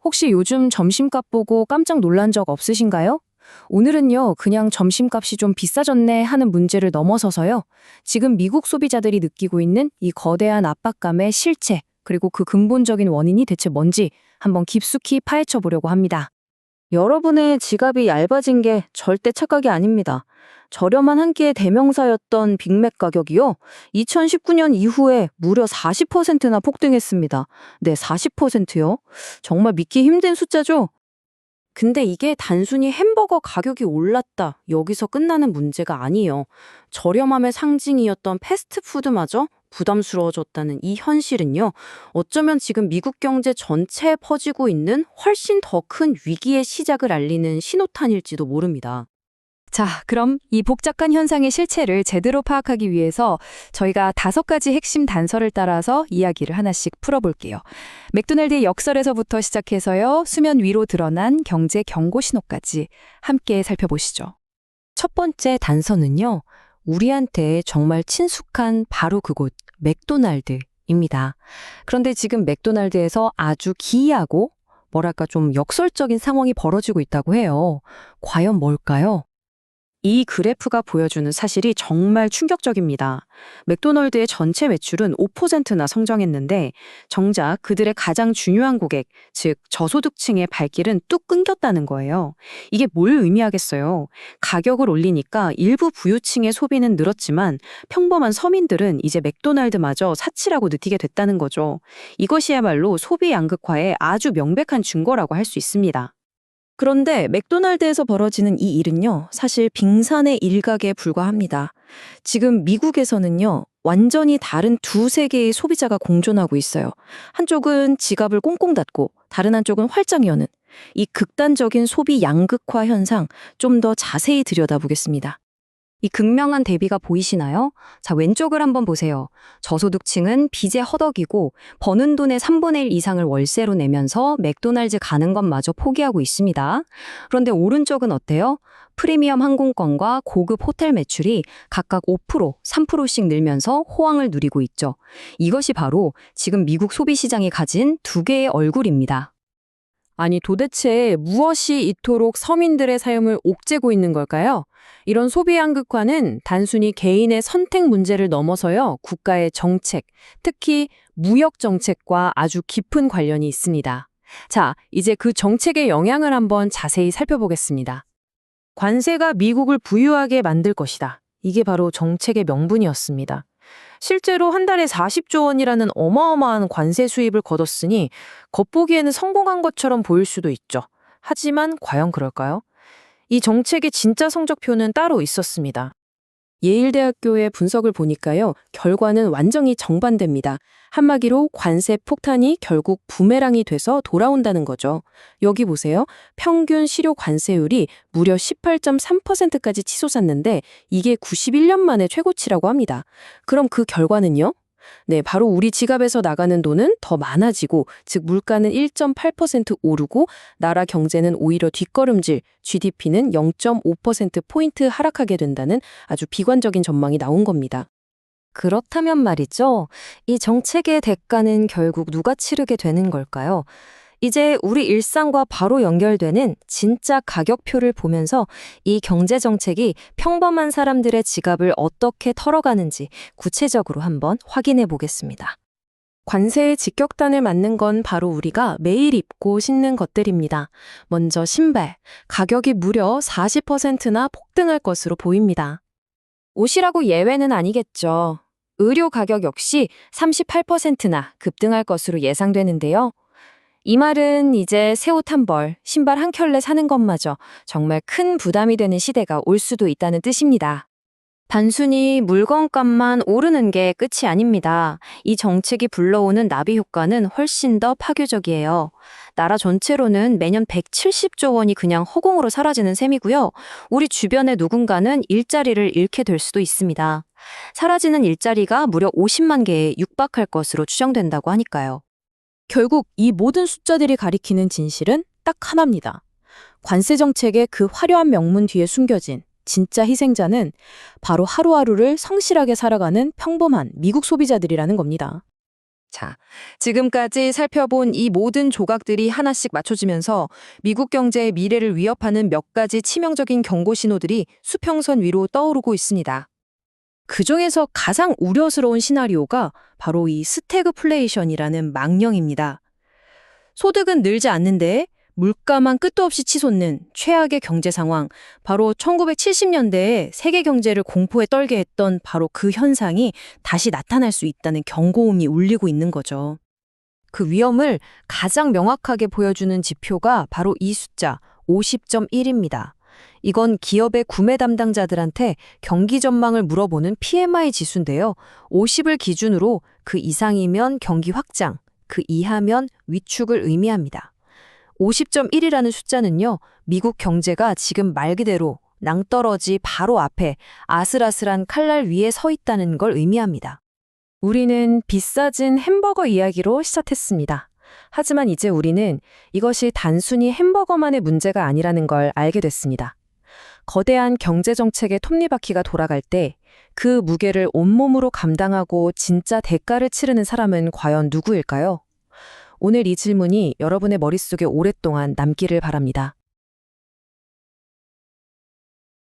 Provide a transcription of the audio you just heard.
혹시 요즘 점심값 보고 깜짝 놀란 적 없으신가요? 오늘은요, 그냥 점심값이 좀 비싸졌네 하는 문제를 넘어서서요. 지금 미국 소비자들이 느끼고 있는 이 거대한 압박감의 실체, 그리고 그 근본적인 원인이 대체 뭔지 한번 깊숙이 파헤쳐 보려고 합니다. 여러분의 지갑이 얇아진 게 절대 착각이 아닙니다. 저렴한 한 끼의 대명사였던 빅맥 가격이요. 2019년 이후에 무려 40%나 폭등했습니다. 네, 40%요. 정말 믿기 힘든 숫자죠? 근데 이게 단순히 햄버거 가격이 올랐다, 여기서 끝나는 문제가 아니에요. 저렴함의 상징이었던 패스트푸드마저 부담스러워졌다는 이 현실은요, 어쩌면 지금 미국 경제 전체에 퍼지고 있는 훨씬 더 큰 위기의 시작을 알리는 신호탄일지도 모릅니다. 자, 그럼 이 복잡한 현상의 실체를 제대로 파악하기 위해서 저희가 5가지 핵심 단서를 따라서 이야기를 하나씩 풀어볼게요. 맥도날드의 역설에서부터 시작해서요, 수면 위로 드러난 경제 경고 신호까지 함께 살펴보시죠. 첫 번째 단서는요, 우리한테 정말 친숙한 바로 그곳, 맥도날드입니다. 그런데 지금 맥도날드에서 아주 기이하고 뭐랄까 좀 역설적인 상황이 벌어지고 있다고 해요. 과연 뭘까요? 이 그래프가 보여주는 사실이 정말 충격적입니다. 맥도널드의 전체 매출은 5%나 성장했는데 정작 그들의 가장 중요한 고객, 즉 저소득층의 발길은 뚝 끊겼다는 거예요. 이게 뭘 의미하겠어요? 가격을 올리니까 일부 부유층의 소비는 늘었지만 평범한 서민들은 이제 맥도날드마저 사치라고 느끼게 됐다는 거죠. 이것이야말로 소비 양극화의 아주 명백한 증거라고 할 수 있습니다. 그런데 맥도날드에서 벌어지는 이 일은요, 사실 빙산의 일각에 불과합니다. 지금 미국에서는요, 완전히 다른 두 세계의 소비자가 공존하고 있어요. 한쪽은 지갑을 꽁꽁 닫고 다른 한쪽은 활짝 여는 이 극단적인 소비 양극화 현상, 좀 더 자세히 들여다보겠습니다. 이 극명한 대비가 보이시나요? 자, 왼쪽을 한번 보세요. 저소득층은 빚에 허덕이고 버는 돈의 3분의 1 이상을 월세로 내면서 맥도날드 가는 것마저 포기하고 있습니다. 그런데 오른쪽은 어때요? 프리미엄 항공권과 고급 호텔 매출이 각각 5%, 3%씩 늘면서 호황을 누리고 있죠. 이것이 바로 지금 미국 소비시장이 가진 두 개의 얼굴입니다. 아니, 도대체 무엇이 이토록 서민들의 삶을 옥죄고 있는 걸까요? 이런 소비 양극화는 단순히 개인의 선택 문제를 넘어서요, 국가의 정책, 특히 무역 정책과 아주 깊은 관련이 있습니다. 자, 이제 그 정책의 영향을 한번 자세히 살펴보겠습니다. 관세가 미국을 부유하게 만들 것이다. 이게 바로 정책의 명분이었습니다. 실제로 한 달에 40조 원이라는 어마어마한 관세 수입을 거뒀으니 겉보기에는 성공한 것처럼 보일 수도 있죠. 하지만 과연 그럴까요? 이 정책의 진짜 성적표는 따로 있었습니다. 예일대학교의 분석을 보니까요, 결과는 완전히 정반대입니다. 한마디로 관세 폭탄이 결국 부메랑이 돼서 돌아온다는 거죠. 여기 보세요. 평균 실효 관세율이 무려 18.3%까지 치솟았는데 이게 91년 만에 최고치라고 합니다. 그럼 그 결과는요? 네, 바로 우리 지갑에서 나가는 돈은 더 많아지고, 즉 물가는 1.8% 오르고 나라 경제는 오히려 뒷걸음질, GDP는 0.5%포인트 하락하게 된다는 아주 비관적인 전망이 나온 겁니다. 그렇다면 말이죠. 이 정책의 대가는 결국 누가 치르게 되는 걸까요? 이제 우리 일상과 바로 연결되는 진짜 가격표를 보면서 이 경제 정책이 평범한 사람들의 지갑을 어떻게 털어가는지 구체적으로 한번 확인해 보겠습니다. 관세의 직격단을 맞는 건 바로 우리가 매일 입고 신는 것들입니다. 먼저 신발, 가격이 무려 40%나 폭등할 것으로 보입니다. 옷이라고 예외는 아니겠죠. 의료 가격 역시 38%나 급등할 것으로 예상되는데요. 이 말은 이제 새 옷 한 벌, 신발 한 켤레 사는 것마저 정말 큰 부담이 되는 시대가 올 수도 있다는 뜻입니다. 단순히 물건값만 오르는 게 끝이 아닙니다. 이 정책이 불러오는 나비 효과는 훨씬 더 파괴적이에요. 나라 전체로는 매년 170조 원이 그냥 허공으로 사라지는 셈이고요. 우리 주변의 누군가는 일자리를 잃게 될 수도 있습니다. 사라지는 일자리가 무려 50만 개에 육박할 것으로 추정된다고 하니까요. 결국 이 모든 숫자들이 가리키는 진실은 딱 하나입니다. 관세 정책의 그 화려한 명문 뒤에 숨겨진 진짜 희생자는 바로 하루하루를 성실하게 살아가는 평범한 미국 소비자들이라는 겁니다. 자, 지금까지 살펴본 이 모든 조각들이 하나씩 맞춰지면서 미국 경제의 미래를 위협하는 몇 가지 치명적인 경고 신호들이 수평선 위로 떠오르고 있습니다. 그중에서 가장 우려스러운 시나리오가 바로 이 스태그플레이션이라는 망령입니다. 소득은 늘지 않는데 물가만 끝도 없이 치솟는 최악의 경제 상황, 바로 1970년대에 세계 경제를 공포에 떨게 했던 바로 그 현상이 다시 나타날 수 있다는 경고음이 울리고 있는 거죠. 그 위험을 가장 명확하게 보여주는 지표가 바로 이 숫자 50.1입니다. 이건 기업의 구매 담당자들한테 경기 전망을 물어보는 PMI 지수인데요. 50을 기준으로 그 이상이면 경기 확장, 그 이하면 위축을 의미합니다. 50.1이라는 숫자는요, 미국 경제가 지금 말 그대로 낭떠러지 바로 앞에 아슬아슬한 칼날 위에 서 있다는 걸 의미합니다. 우리는 비싸진 햄버거 이야기로 시작했습니다. 하지만 이제 우리는 이것이 단순히 햄버거만의 문제가 아니라는 걸 알게 됐습니다. 거대한 경제정책의 톱니바퀴가 돌아갈 때 그 무게를 온몸으로 감당하고 진짜 대가를 치르는 사람은 과연 누구일까요? 오늘 이 질문이 여러분의 머릿속에 오랫동안 남기를 바랍니다.